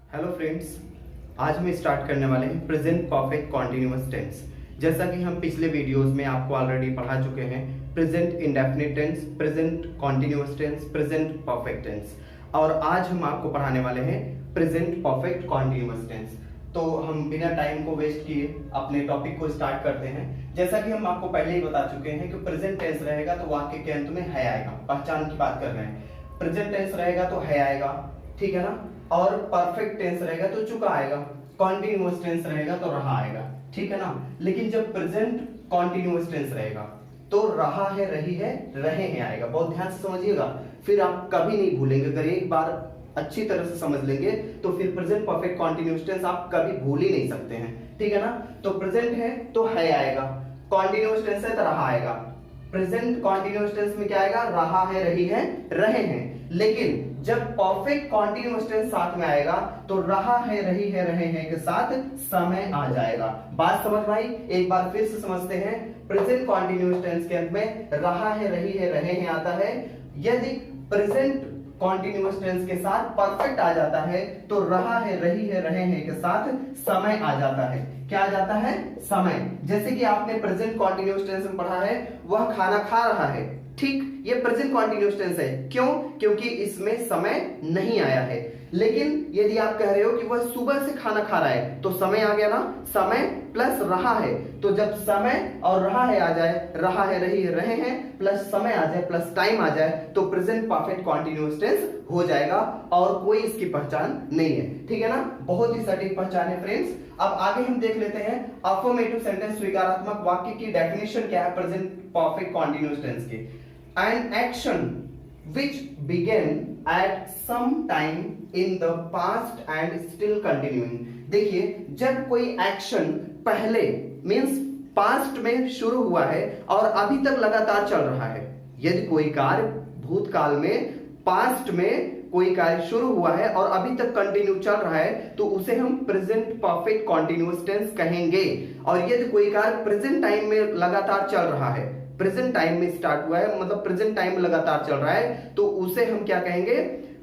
Hello friends, आज हम start करने वाले हैं प्रेजेंट परफेक्ट कॉन्टिन्यूअस टेंस। जैसा कि हम पिछले वीडियोस में आपको ऑलरेडी पढ़ा चुके हैं, present indefinite tense, present continuous tense, present perfect tense, और आज हम आपको पढ़ाने वाले हैं प्रेजेंट परफेक्ट कॉन्टिन्यूअस टेंस। तो हम बिना टाइम को वेस्ट किए अपने टॉपिक को स्टार्ट करते हैं। जैसा कि हम आपको पहले ही बता चुके हैं कि प्रेजेंट टेंस रहेगा तो वाक्य के अंत में है आएगा, पहचान की बात कर रहे हैं। प्रेजेंट टेंस रहेगा तो है आएगा, ठीक है ना, और परफेक्ट टेंस रहेगा तो चुका आएगा, कॉन्टिन्यूअस टेंस रहेगा तो रहा आएगा, ठीक है ना। लेकिन जब प्रेजेंट कॉन्टिन्यूअस टेंस रहेगा तो रहा है, रही है, रहे हैं आएगा। बहुत ध्यान से समझिएगा, फिर आप कभी नहीं भूलेंगे। अगर एक बार अच्छी तरह से समझ लेंगे तो फिर प्रेजेंट परफेक्ट कॉन्टिन्यूअस टेंस आप कभी भूल ही नहीं सकते हैं, ठीक है ना। तो प्रेजेंट है तो है आएगा, कॉन्टिन्यूअस टेंस है तो रहा आएगा। प्रेजेंट कॉन्टिन्यूअस टेंस में क्या आएगा? रहा है, रही है, रहे हैं। लेकिन जब परफेक्ट कॉन्टिन्यूअस टेंस साथ में आएगा तो रहा है, रही है, रहे हैं के साथ समय आ जाएगा। बात समझ भाई? एक बार फिर से समझते हैं। प्रेजेंट कॉन्टिन्यूअस टेंस के अंत में रहा है, रही है, रहे हैं आता है। यदि प्रेजेंट कॉन्टिन्यूअस टेंस के साथ परफेक्ट आ जाता है तो रहा है, रही है, रहे हैं के साथ समय आ जाता है। क्या आ जाता है? समय। जैसे कि आपने प्रेजेंट कॉन्टिन्यूअस टेंस में पढ़ा है, वह खाना खा रहा है, ठीक, ये प्रेजेंट कॉन्टिन्यूअस टेंस है। क्यों? क्योंकि इसमें समय नहीं आया है। लेकिन यदि आप कह रहे हो कि वह सुबह से खाना खा रहा है तो समय आ गया ना, समय प्लस रहा है। तो जब समय और रहा है आ जाए, रहा है, रही है, रहे हैं प्लस समय आ जाए, प्लस टाइम आ जाए, तो प्रेजेंट परफेक्ट कॉन्टिन्यूअस टेंस हो जाएगा और कोई इसकी पहचान नहीं है, ठीक है ना। बहुत ही सटीक पहचान है फ्रेंड्स। अब आगे हम देख लेते हैं अफर्मेटिव सेंटेंस, स्वीकारात्मक वाक्य की डेफिनेशन क्या है प्रेजेंट परफेक्ट कॉन्टिन्यूअस टेंस की। An action which began at some time in the past and still continuing। देखिए, जब कोई एक्शन पहले मींस पास्ट में शुरू हुआ है और अभी तक लगातार चल रहा है। यदि कोई कार्य भूतकाल में, पास्ट में कोई कार्य शुरू हुआ है और अभी तक कंटिन्यू चल रहा है तो उसे हम प्रेजेंट परफेक्ट कॉन्टिन्यूअस टेंस कहेंगे। और यदि कोई कार्य प्रेजेंट टाइम में लगातार चल रहा है, प्रेजेंट टाइम में स्टार्ट हुआ है, मतलब प्रेजेंट टाइम में लगातार चल रहा है, तो उसे हम क्या कहेंगे?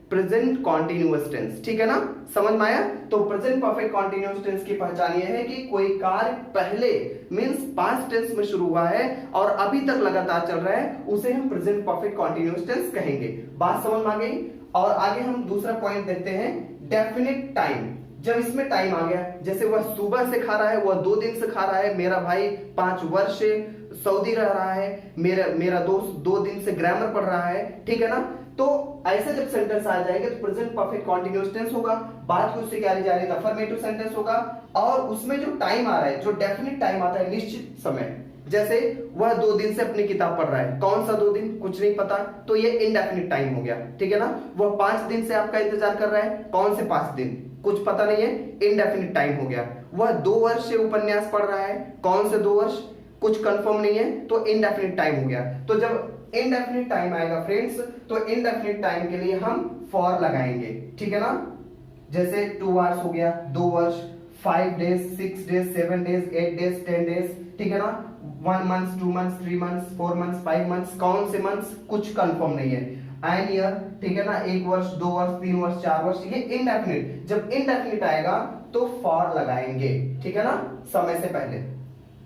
प्रेजेंट कॉन्टिन्यूअस टेंस, ठीक है ना। समझ में आया? तो प्रेजेंट परफेक्ट कॉन्टिन्यूअस टेंस की पहचान यह है कि कोई कार्य पहले मींस पास्ट टेंस में शुरू हुआ है और अभी तक लगातार चल रहा है, उसे हम प्रेजेंट परफेक्ट कॉन्टिन्यूअस टेंस कहेंगे। बात समझ में आ गई? और आगे हम दूसरा पॉइंट देखते हैं, डेफिनिट टाइम। जब इसमें टाइम आ गया, जैसे वह सुबह से खा रहा है, वह 2 दिन से खा रहा है, मेरा भाई 5 वर्ष से सऊदी रह रहा है, मेरा दोस्त 2 दिन से ग्रामर पढ़ रहा है, ठीक है ना। तो ऐसे जब सेंटेंस आ जाएंगे तो प्रेजेंट परफेक्ट कॉन्टिन्यूअस टेंस होगा, बात उससे क्या जा रही है, अफर्मेटिव सेंटेंस होगा। और उसमें जो टाइम आ रहा है, जो डेफिनिट टाइम आता है, निश्चित समय, जैसे वह 2 दिन से अपनी किताब पढ़ रहा है, कौन सा 2 दिन कुछ नहीं पता, तो ये इनडेफिनिट टाइम हो गया, ठीक है ना। वह 5 दिन से आपका इंतजार कर रहा है, कौन से 5 दिन कुछ पता नहीं है, इनडेफिनिट टाइम हो गया। वह 2 वर्ष से उपन्यास पढ़ रहा है, कौन से 2 वर्ष कुछ कंफर्म नहीं है, तो इनडेफिनिट टाइम हो गया। तो जब इनडेफिनिट टाइम आएगा फ्रेंड्स, तो इनडेफिनिट टाइम के लिए हम फॉर लगाएंगे, ठीक है ना। जैसे 2 आवर्स हो गया, 2 वर्ष, 5 days, 6 days, 7 days, 8 days, 10 days, ठीक है ना। 1 month, 2 month, 3 month, 4 month, 5 month, कौन से मंथ कुछ कंफर्म नहीं है। एन ईयर, ठीक है ना, 1 वर्ष, 2 वर्ष, 3 वर्ष, 4 वर्ष, ये इनडेफिनिट। जब इनडेफिनिट आएगा तो फॉर लगाएंगे, ठीक है ना, समय से पहले।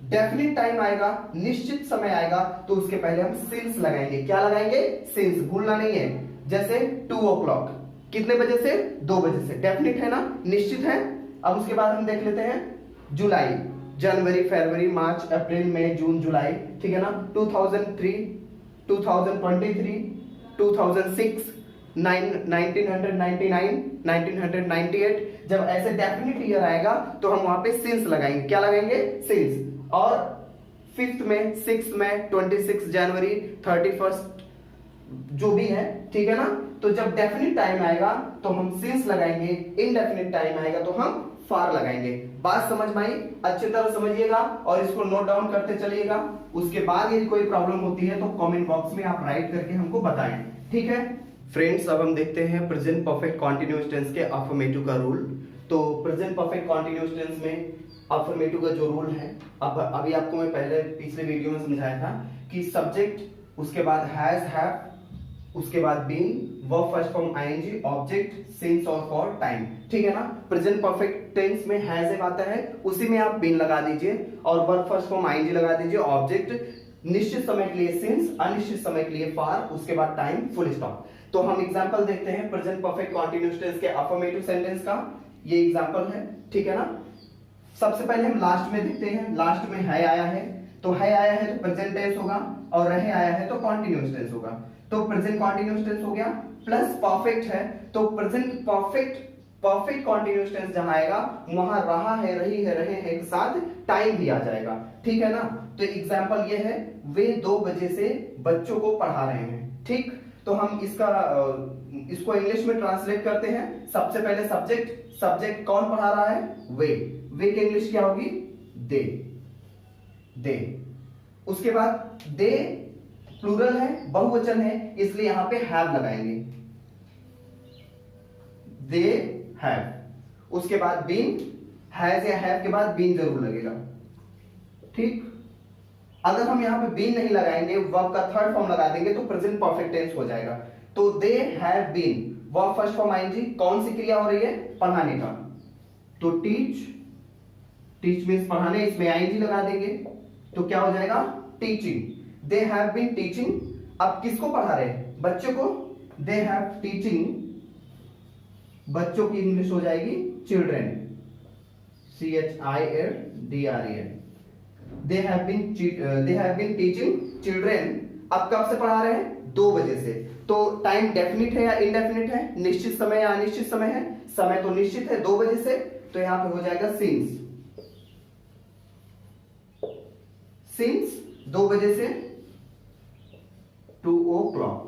डेफिनिट टाइम आएगा, निश्चित समय आएगा, तो उसके पहले हम सिंस लगाएंगे। क्या लगाएंगे? सिंस, भूलना नहीं है। जैसे 2 o'clock, कितने बजे से? 2 बजे से, डेफिनिट है ना, निश्चित है। अब उसके बाद हम देख लेते हैं जुलाई, जनवरी, फरवरी, मार्च, अप्रैल, मई, जून, जुलाई, ठीक है ना। 2003, 2023, 2006, 1999, 1998। जब ऐसे डेफिनिट ईयर आएगा तो हम वहां पे सिंस लगाएंगे। क्या लगाएंगे? सिंस। और 5th में, 6th में, 26 जनवरी, 31 जो भी है, ठीक है ना। तो जब डेफिनिट टाइम आएगा तो हम सिंस लगाएंगे, इनडेफिनिट टाइम आएगा तो हम फॉर लगाएंगे। बात समझ में आई? अच्छी तरह समझिएगा और इसको नोट डाउन करते चलिएगा। उसके बाद यदि कोई प्रॉब्लम होती है तो कमेंट बॉक्स में आप राइट करके हमको बताएं, ठीक है फ्रेंड्स। अब हम देखते हैं प्रेजेंट परफेक्ट कॉन्टिन्यूअस टेंस के अफर्मेटिव का रूल। तो प्रेजेंट परफेक्ट कॉन्टिन्यूअस टेंस में अफर्मेटिव का जो रूल है, अब अभी आपको मैं पहले पिछले वीडियो में समझाया था कि सब्जेक्ट, उसके बाद हैज, हैव, उसके बाद been, verb first form ING, object, since और फॉर टाइम। ठीक है ना। प्रेजेंट परफेक्ट टेंस में हैज जब आता है उसी में आप बीन लगा दीजिए और वर्ब फर्स्ट फॉर्म आईएनजी लगा दीजिए, ऑब्जेक्ट निश्चित समय के लिए सिंस, अनिश्चित समय के लिए फॉर, उसके बाद टाइम, फुल स्टॉप। तो हम एग्जांपल देखते हैं प्रेजेंट परफेक्ट कंटीन्यूअस टेंस के अफर्मेटिव सेंटेंस का। ये एग्जांपल है, ठीक है ना। सबसे पहले हम लास्ट में देखते हैं। लास्ट में है आया है, तो है आया है तो प्रेजेंट टेंस होगा, और रहे आया है तो कंटीन्यूअस टेंस होगा। तो प्रेजेंट कंटीन्यूअस टेंस हो गया, प्लस परफेक्ट है तो प्रेजेंट परफेक्ट कंटीन्यूअस टेंस जहां आएगा वहां रहा है, रही है, रहे हैं के साथ टाइम भी आ जाएगा। ठीक है ना। तो एग्जांपल ये है, वे 2 बजे से बच्चों को पढ़ा रहे हैं। ठीक, तो हम इसको इंग्लिश में ट्रांसलेट करते हैं। सबसे पहले सब्जेक्ट कौन पढ़ा रहा है? वे की इंग्लिश क्या होगी? दे। उसके बाद दे प्लूरल है, बहुवचन है, इसलिए यहां पे हैव लगाएंगे, दे हैव। उसके बाद बीन, हैज या हैव के बाद बीन जरूर लगेगा। ठीक, अगर हम यहां पे बीन नहीं लगाएंगे, वर्ब का थर्ड फॉर्म लगा देंगे तो प्रेजेंट परफेक्ट टेंस हो जाएगा। तो they have been, verb first form ING, कौन सी क्रिया हो रही है? पढ़ाने का। तो टीच मींस पढ़ाने, इसमें आईएनजी लगा देंगे तो क्या हो जाएगा? Teaching. They have been teaching. अब किसको पढ़ा रहे हैं? बच्चों को। दे हैव टीचिंग, बच्चों की इंग्लिश हो जाएगी children, CHILDREN। They have been teaching children. अब कब से पढ़ा रहे हैं? 2 बजे से। तो टाइम डेफिनिट है या इनडेफिनिट है? निश्चित समय या अनिश्चित समय है? समय तो निश्चित है, 2 बजे से, तो यहां पे हो जाएगा सिंस 2 बजे से 2 o'clock।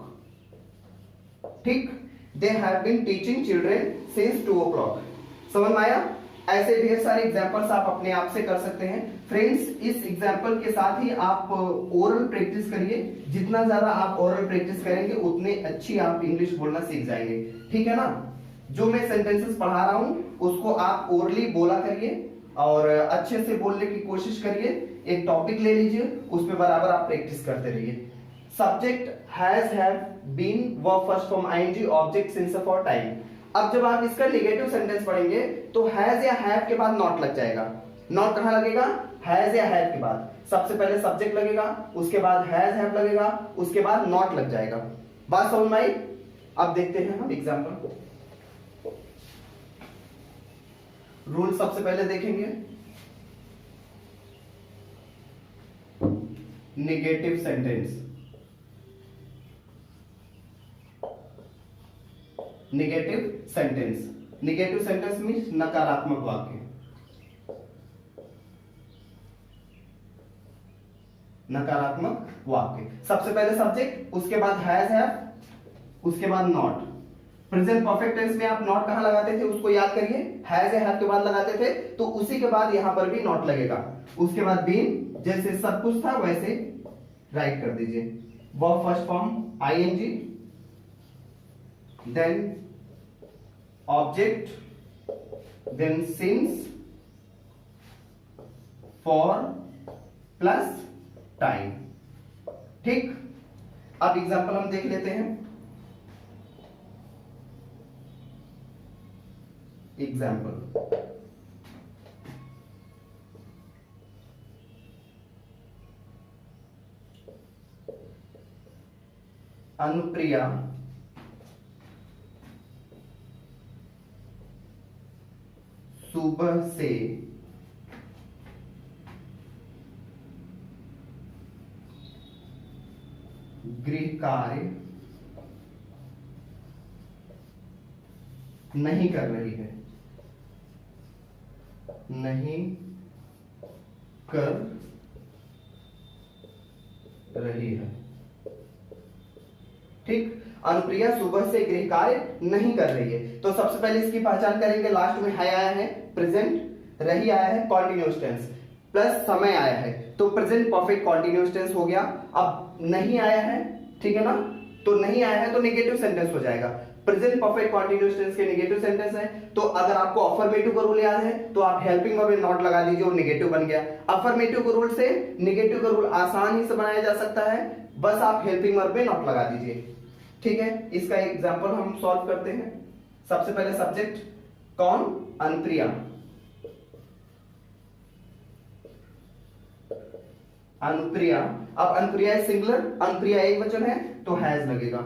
ठीक, they have been teaching children since 2 o'clock। समझ में आया? ऐसे ढेर सारे एग्जांपल्स आप अपने आप से कर सकते हैं। फ्रेंड्स, इस एग्जांपल के साथ ही आप ओरल प्रैक्टिस करिए। जितना ज्यादा आप ओरल प्रैक्टिस करेंगे उतने अच्छी आप इंग्लिश बोलना सीख जाएंगे। ठीक है ना। जो मैं सेंटेंसेस पढ़ा रहा हूं उसको आप ओरली बोला करिए और अच्छे से बोलने की कोशिश करिए। एक टॉपिक ले लीजिए, उस पे बराबर आप प्रैक्टिस करते रहिए। Subject has, have, been, verb first form ING, object, since for time. अब जब आप इसका नेगेटिव सेंटेंस पढ़ेंगे तो हैज या हैव के बाद नॉट लग जाएगा। नॉट कहां लगेगा? हैज या हैव के बाद। सबसे पहले सब्जेक्ट लगेगा, उसके बाद हैज हैव लगेगा, उसके बाद नॉट लग जाएगा। बात समझ में आई? अब देखते हैं हम एग्जांपल। रूल सबसे पहले देखेंगे, negative sentence. Negative sentence means नकारात्मक वाक्य। नकारात्मक वाक्य। सबसे पहले सब्जेक्ट, उसके बाद हैज हैव, उसके बाद नॉट। प्रेजेंट परफेक्ट टेंस में आप नॉट कहां लगाते थे उसको याद करिए। हैज या हैव के बाद लगाते थे, तो उसी के बाद यहां पर भी नॉट लगेगा। उसके बाद बीन, जैसे सब कुछ था वैसे राइट कर दीजिए। Verb first form ING, then object, then since, for plus time. ठीक, अब एग्जांपल हम देख लेते हैं। एग्जाम्पल, अनुप्रिया सुबह से गृह कार्य नहीं कर रही है। नहीं कर रही है। ठीक, अनुप्रिया सुबह से गृह कार्य नहीं कर रही है। तो सबसे पहले इसकी पहचान करेंगे। लास्ट में है आया है, प्रेजेंट, रही आया है कंटीन्यूअस टेंस, प्लस समय आया है, तो प्रेजेंट परफेक्ट कंटीन्यूअस टेंस हो गया। अब नहीं आया है, ठीक है ना, तो नहीं आया है तो नेगेटिव सेंटेंस हो जाएगा। प्रेजेंट परफेक्ट कंटीन्यूअस टेंस के नेगेटिव सेंटेंस है, तो अगर आपको अफर्मेटिव का रूल याद है तो आप हेल्पिंग वर्ब में नॉट लगा दीजिए और नेगेटिव बन गया। अफर्मेटिव के रूल से नेगेटिव का रूल आसान ही से बनाया जा सकता है, बस आप हेल्पिंग वर्ब में नॉट लगा दीजिए। ठीक है, इसका एग्जांपल हम सॉल्व करते हैं। सबसे पहले सब्जेक्ट कौन? अनुप्रिया। अनुप्रिया, अब अनुप्रिया सिंगुलर, अनुप्रिया एक वचन है तो हैज लगेगा।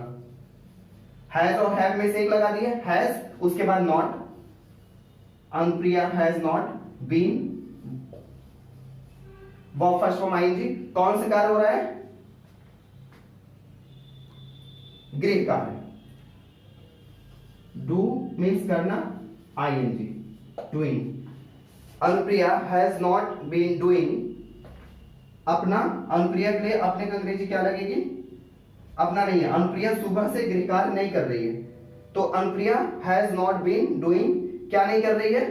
हैज और हैव में से एक लगा दिए, हैज, उसके बाद not. Anupriya has not been, verb first form ING. कौन से कार्य हो रहा है? गृह कार्य। डू मीन्स करना, ING, doing. Anupriya has not been doing अपना। अनुप्रिया के लिए अपने का अंग्रेजी क्या लगेगी? अपना नहीं है। अनुप्रिया सुबह से गृह कार्य नहीं कर रही है, तो Anupriya has not been doing क्या नहीं कर रही है?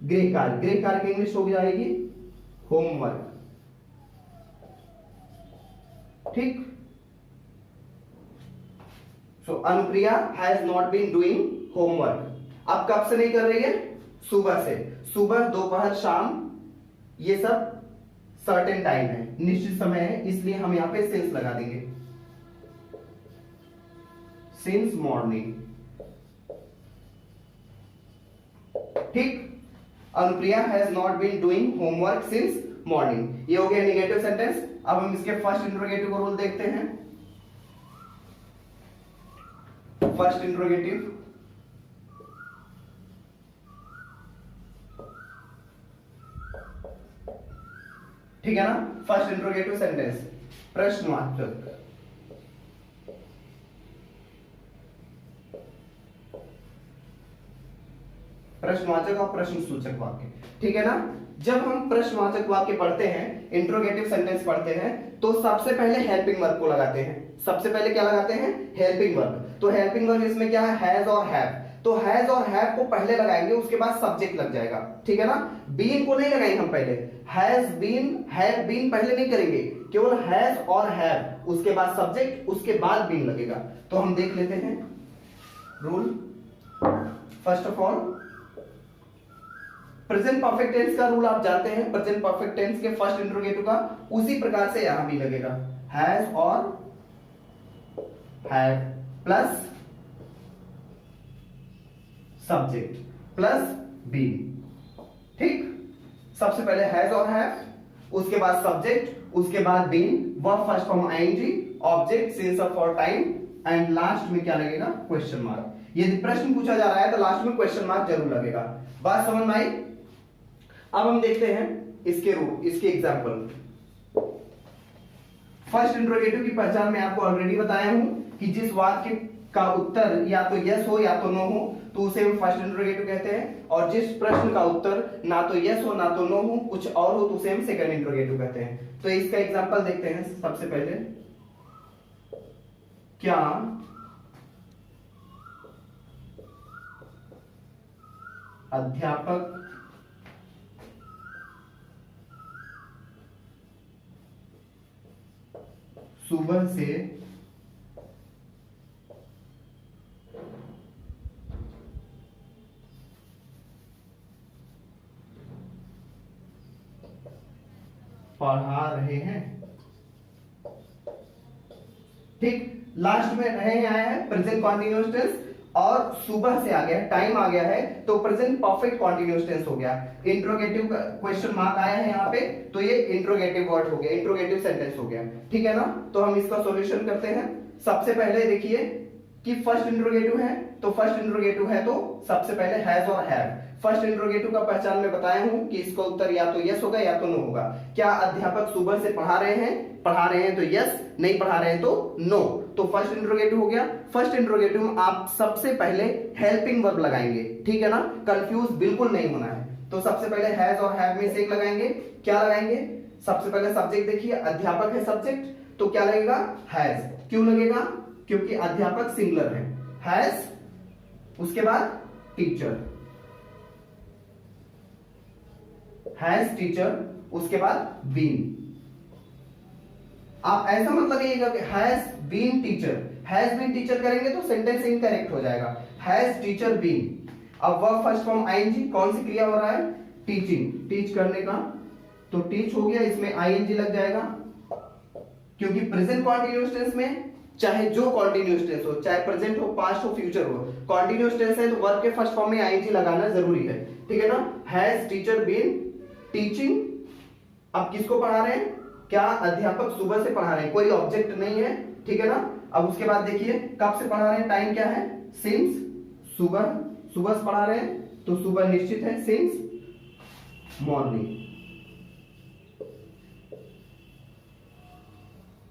गृह कार्य। गृह कार्य की इंग्लिश हो जाएगी होमवर्क। ठीक। So Anupriya has not been doing homework. अब कब से नहीं कर रही है? सुबह से। सुबह, दोपहर, शाम, ये सब सर्टेन टाइम है, निश्चित समय है, इसलिए हम यहां पे सिंस लगा देंगे। Since morning. ठीक। Anupriya has not been doing homework since morning. ये हो गया नेगेटिव सेंटेंस। अब हम इसके फर्स्ट इंट्रोगेटिव का रूल देखते हैं। फर्स्ट इंट्रोगेटिव, ठीक है ना। फर्स्ट इंट्रोगेटिव सेंटेंस प्रश्नवाचक। प्रश्नवाचक और प्रश्न सूचक वाक्य, ठीक है ना। जब हम प्रश्नवाचक वाक्य पढ़ते हैं, इंट्रोगेटिव सेंटेंस पढ़ते हैं, तो सबसे पहले हेल्पिंग वर्ब को लगाते हैं। सबसे पहले क्या लगाते हैं? Helping verb. तो हेल्पिंग वर्ब इसमें क्या है? हैज और हैव। तो हैज और हैव को पहले लगाएंगे, उसके बाद सब्जेक्ट लग जाएगा, ठीक है ना। बीन को नहीं लगाएंगे हम पहले। हैज बीन, हैव बीन पहले नहीं करेंगे, केवल हैज और हैव, उसके बाद सब्जेक्ट, उसके बाद बीन लगेगा। तो हम देख लेते हैं rule. First of all, present perfect tense का रूल आप जानते हैं। प्रेजेंट परफेक्ट टेंस के फर्स्ट इंट्रोगेटिव का उसी प्रकार से यहां भी लगेगा, हैज और have plus subject plus been. ठीक। सबसे पहले हैज और हैव, उसके बाद सब्जेक्ट, उसके बाद been, verb first form ING, object since for time, and last में क्या लगेगा? Question mark. यदि प्रश्न पूछा जा रहा है तो लास्ट में क्वेश्चन मार्क जरूर लगेगा। बात समझ में आई? अब हम देखते हैं इसके रूल, इसके एग्जांपल। फर्स्ट इंट्रोगेटिव की पहचान मैं आपको ऑलरेडी बताया हूं कि जिस वाक्य का उत्तर या तो यस हो या तो नो हो तो उसे हम फर्स्ट इंट्रोगेटिव कहते हैं, और जिस प्रश्न का उत्तर ना तो यस हो ना तो नो हो, कुछ और हो, तो उसे हम सेकंड इंट्रोगेटिव कहते हैं। तो इसका एग्जांपल देखते हैं। सबसे पहले, क्या अध्यापक सुबह से पढ़ा रहे हैं? ठीक। लास्ट में रहे आया है प्रेजेंट कॉन्टिन्यूअस टेंस, और सुबह से आ गया, टाइम आ गया है, तो प्रेजेंट परफेक्ट कॉन्टिन्यूअस टेंस हो गया। इंट्रोगेटिव का क्वेश्चन मार्क आया है यहाँ पे, तो ये इंट्रोगेटिव वर्ड हो गया, इंट्रोगेटिव सेंटेंस हो गया, ठीक है ना। तो हम इसका सॉल्यूशन करते हैं। सबसे पहले देखिए कि फर्स्ट इंट्रोगेटिव है, तो फर्स्ट इंट्रोगेटिव है तो सबसे पहले हैज और हैव। फर्स्ट इंट्रोगेटिव का पहचान मैं बताया हूं कि इसका उत्तर या तो यस होगा या तो नो होगा। क्या अध्यापक सुबह से पढ़ा रहे हैं? पढ़ा रहे हैं तो यस, नहीं पढ़ा रहे हैं तो नो। तो फर्स्ट इंट्रोगेटिव हो गया। फर्स्ट इंट्रोगेटिव में आप सबसे पहले हेल्पिंग वर्ब लगाएंगे, ठीक है ना, कंफ्यूज बिल्कुल नहीं होना है। तो सबसे पहले हैज और हैव में से एक लगाएंगे। क्या लगाएंगे? सबसे पहले सब्जेक्ट देखिए, अध्यापक है सब्जेक्ट, तो क्या लगेगा? हैज। क्यों लगेगा? क्योंकि अध्यापक सिंगुलर है। हैज, उसके बाद टीचर, हैज टीचर, उसके बाद बीन। आप ऐसा मत लगाइएगा कि has been teacher, has been teacher करेंगे तो सेंटेंस इनकरेक्ट हो जाएगा। Has teacher been. अब वर्ब फर्स्ट फॉर्म आईएनजी, कौन सी क्रिया हो रहा है? टीचिंग, टीच करने का, तो टीच हो गया, इसमें आईएनजी लग जाएगा, क्योंकि प्रेजेंट कॉन्टिन्यूअस टेंस में चाहे जो कॉन्टिन्यूअस टेंस हो, चाहे प्रेजेंट हो, पास्ट हो, फ्यूचर हो, कॉन्टिन्यूअस टेंस है तो वर्ब के फर्स्ट फॉर्म में आईएनजी लगाना जरूरी है, ठीक है ना। हैज टीचर बीन टीचिंग, अब किसको पढ़ा रहे हैं, क्या अध्यापक सुबह से पढ़ा रहे हैं, कोई ऑब्जेक्ट नहीं है, ठीक है ना। अब उसके बाद देखिए कब से पढ़ा रहे हैं, टाइम क्या है, सिंस, सुबह, सुबह से पढ़ा रहे हैं तो सुबह निश्चित है, सिंस मॉर्निंग,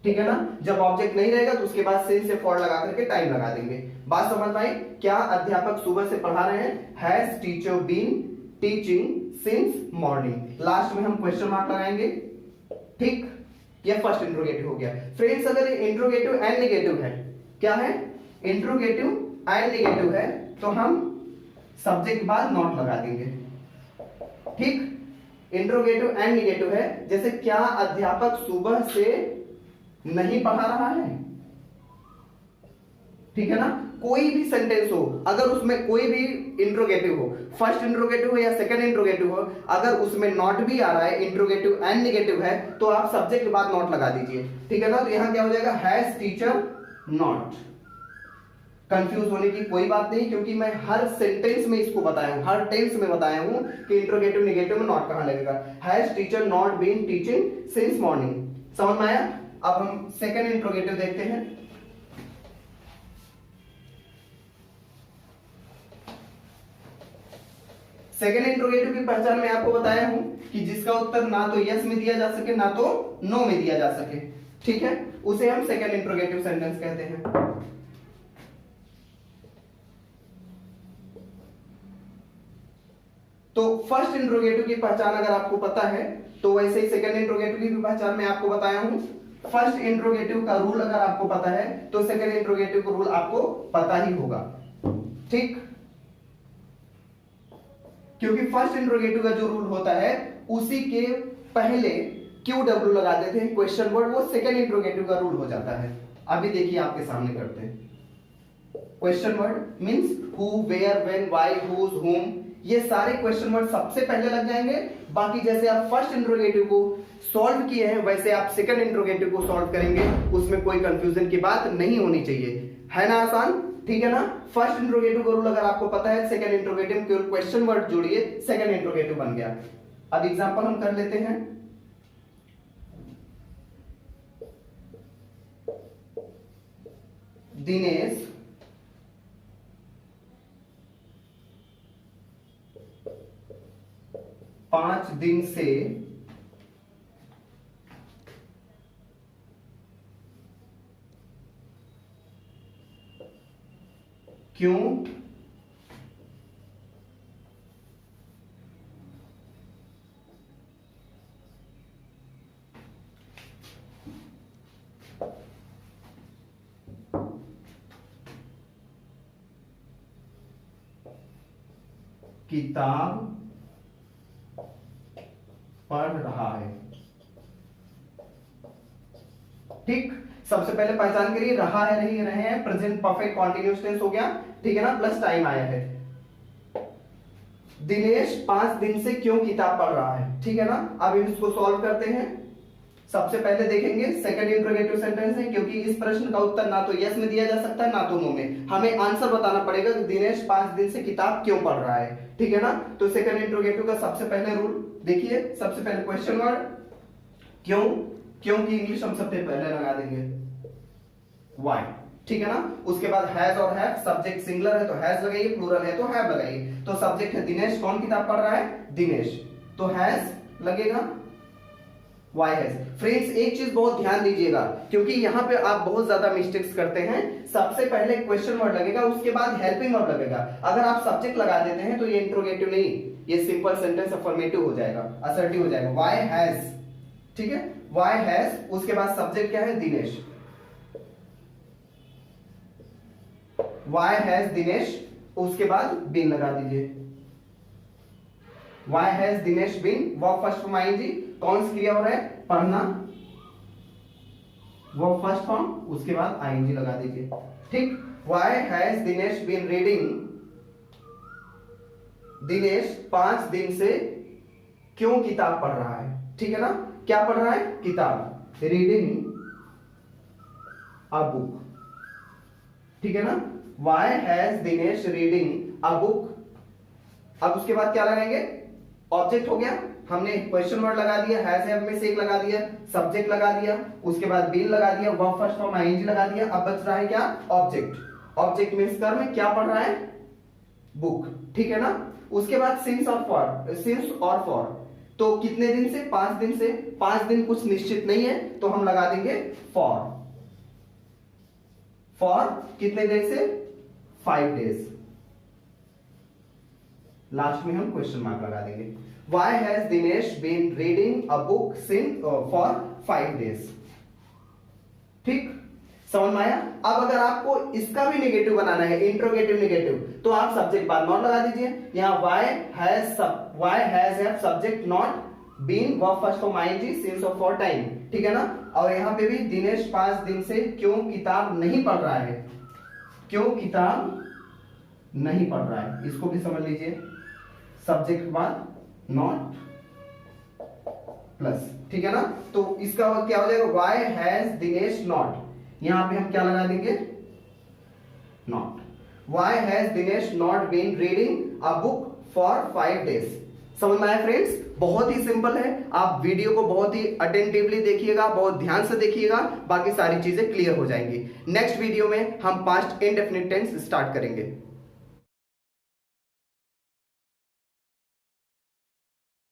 ठीक है ना। जब ऑब्जेक्ट नहीं रहेगा तो उसके बाद सिंस से फॉर लगा करके टाइम लगा देंगे। बात समझ में आई, क्या अध्यापक सुबह से पढ़ा रहे हैं, has teacher been teaching since morning, last में हम क्वेश्चन मार्क लगाएंगे, ठीक। ये फर्स्ट इंट्रोगेटिव हो गया। फ्रेंड्स अगर ये इंट्रोगेटिव एंड नेगेटिव है, क्या है, इंट्रोगेटिव एंड नेगेटिव है, तो हम सब्जेक्ट के बाद नॉट लगा देंगे, ठीक। इंट्रोगेटिव एंड नेगेटिव है, जैसे क्या अध्यापक सुबह से नहीं पढ़ा रहा है, ठीक है ना। कोई भी सेंटेंस हो, अगर उसमें कोई भी इंट्रोगेटिव हो, फर्स्ट इंट्रोगेटिव हो या सेकंड इंट्रोगेटिव हो, अगर उसमें नॉट भी आ रहा है, इंट्रोगेटिव एंड नेगेटिव है, तो आप सब्जेक्ट के बाद नॉट लगा दीजिए, ठीक है ना। तो यहां क्या हो जाएगा, हैज टीचर नॉट। कंफ्यूज होने की कोई बात नहीं, क्योंकि मैं हर सेंटेंस में इसको बताया हूं, हर टेंस में बताया हूं कि इंट्रोगेटिव नेगेटिव में नॉट कहां लगेगा। Has teacher not been teaching since morning, समझ में आया। अब हम सेकंड इंट्रोगेटिव देखते हैं। सेकंड इंट्रोगेटिव की पहचान मैं आपको बताया हूं कि जिसका उत्तर ना तो यस में दिया जा सके ना तो नो में दिया जा सके, ठीक है, उसे हम सेकंड इंट्रोगेटिव सेंटेंस कहते हैं। तो फर्स्ट इंट्रोगेटिव की पहचान अगर आपको पता है तो वैसे ही सेकंड इंट्रोगेटिव की भी पहचान मैं आपको बताया हूं। फर्स्ट इंट्रोगेटिव का रूल अगर आपको पता है तो सेकंड इंट्रोगेटिव का रूल आपको पता ही होगा, ठीक। क्योंकि फर्स्ट इंट्रोगेटिव का जो रूल होता है उसी के पहले क्यू डब्ल्यू लगा देते हैं क्वेश्चन वर्ड, वो सेकंड इंट्रोगेटिव का रूल हो जाता है। अभी देखिए आपके सामने करते हैं। Question word means who, where, when, why, whose, whom, ये सारे क्वेश्चन वर्ड सबसे पहले लग जाएंगे। बाकी जैसे आप फर्स्ट इंट्रोगेटिव को सॉल्व किए हैं वैसे आप सेकंड इंट्रोगेटिव को सॉल्व करेंगे, उसमें कोई कंफ्यूजन की बात नहीं होनी चाहिए, है ना, आसान, ठीक है ना। फर्स्ट इंट्रोगेटिव का रूल अगर आपको पता है, सेकंड इंट्रोगेटिव केवल क्वेश्चन वर्ड जोड़िए, सेकंड इंट्रोगेटिव बन गया। अब एग्जांपल हम कर लेते हैं। दिनेश पांच दिन से क्यों किताब पढ़ रहा है, ठीक। सबसे पहले पहचान करिए, रहा है, नहीं रहे हैं, प्रेजेंट परफेक्ट कॉन्टिन्यूअस टेंस हो गया, ठीक है ना, प्लस टाइम आया है। दिनेश 5 दिन से क्यों किताब पढ़ रहा है, ठीक है ना। अब इसको सॉल्व करते हैं। सबसे पहले देखेंगे सेकंड इंट्रोगेटिव सेंटेंस है, क्योंकि इस प्रश्न का उत्तर ना तो यस में दिया जा सकता है ना तो नो में, हमें आंसर बताना पड़ेगा कि दिनेश 5 दिन से किताब क्यों पढ़ रहा है, ठीक है ना। तो सेकंड इंट्रोगेटिव का सबसे पहले रूल देखिए, सबसे पहले क्वेश्चन वर्ड क्यों, क्यों की इंग्लिश हम सबसे पहले लगा देंगे व्हाई, ठीक है ना। उसके बाद हैज और हैव, सब्जेक्ट सिंगुलर है तो हैज लगाइए, प्लूरल है तो हैव लगाइए। तो सब्जेक्ट है दिनेश, कौन किताब पढ़ रहा है, दिनेश, तो हैज लगेगा, व्हाई हैज। फ्रेंड्स एक चीज बहुत ध्यान दीजिएगा, क्योंकि यहां पे आप बहुत ज्यादा मिस्टेक्स करते हैं। सबसे पहले क्वेश्चन वर्ड लगेगा, उसके बाद हेल्पिंग वर्ब लगेगा। अगर आप सब्जेक्ट लगा देते हैं तो ये इंट्रोगेटिव नहीं, ये सिंपल सेंटेंस अफर्मेटिव हो जाएगा, असर्टिव हो जाएगा। व्हाई हैज, ठीक है, व्हाई हैज, उसके बाद सब्जेक्ट क्या है, दिनेश, व्हाई हैज दिनेश, उसके बाद बीन लगा दीजिए, why has Dinesh been, verb first form ING, कौन सी क्रिया हो रहा है, पढ़ना, वर्ब फर्स्ट फॉर्म, उसके बाद आईएनजी लगा दीजिए, ठीक। Why has Dinesh been reading, Dinesh 5 दिन से क्यों किताब पढ़ रहा है, ठीक है ना। क्या पढ़ रहा है, किताब, रीडिंग अ बुक, ठीक है ना, why has Dinesh reading a book. अब उसके बाद क्या लगाएंगे, ऑब्जेक्ट हो गया, हमने क्वेश्चन वर्ड लगा दिया, हैव में से एक लगा दिया, सब्जेक्ट लगा दिया, उसके बाद बीन लगा दिया, वर्ब फर्स्ट फॉर्म आईएनजी लगा दिया। अब बच रहा है क्या, ऑब्जेक्ट। ऑब्जेक्ट मींस कर्म में क्या पढ़ रहा है, बुक, ठीक है ना। उसके बाद सिंस और फॉर, तो कितने दिन से, 5 दिन से। 5 दिन कुछ निश्चित नहीं है तो हम लगा देंगे फॉर कितने देर से, 5 डेज। लास्ट में हम क्वेश्चन मार्क लगा देंगे। Why has Dinesh been reading a book for 5 days? ठीक, समझ में आया। अब अगर आपको इसका भी नेगेटिव बनाना है, इंट्रोगेटिव नेगेटिव, तो आप सब्जेक्ट बाद नॉट लगा दीजिए। यहाँ why has have subject not, been verb first form ING, since और फॉर टाइम, ठीक है ना। और यहाँ पे भी दिनेश 5 दिन से क्यों किताब नहीं पढ़ रहा है, क्यों किताब नहीं पढ़ रहा है, इसको भी समझ लीजिए। सब्जेक्ट बाद नॉट प्लस, ठीक है ना। तो इसका क्या हो जाएगा, वाई हैज दिनेश नॉट, यहां पे हम क्या लगा देंगे, not. Why has Dinesh not been reading a book for 5 days. समझ में आया फ्रेंड्स, बहुत ही सिंपल है। आप वीडियो को बहुत ही अटेंटिवली देखिएगा, बहुत ध्यान से देखिएगा, बाकी सारी चीजें क्लियर हो जाएंगी। नेक्स्ट वीडियो में हम पास्ट इंडेफिनिट टेंस स्टार्ट करेंगे।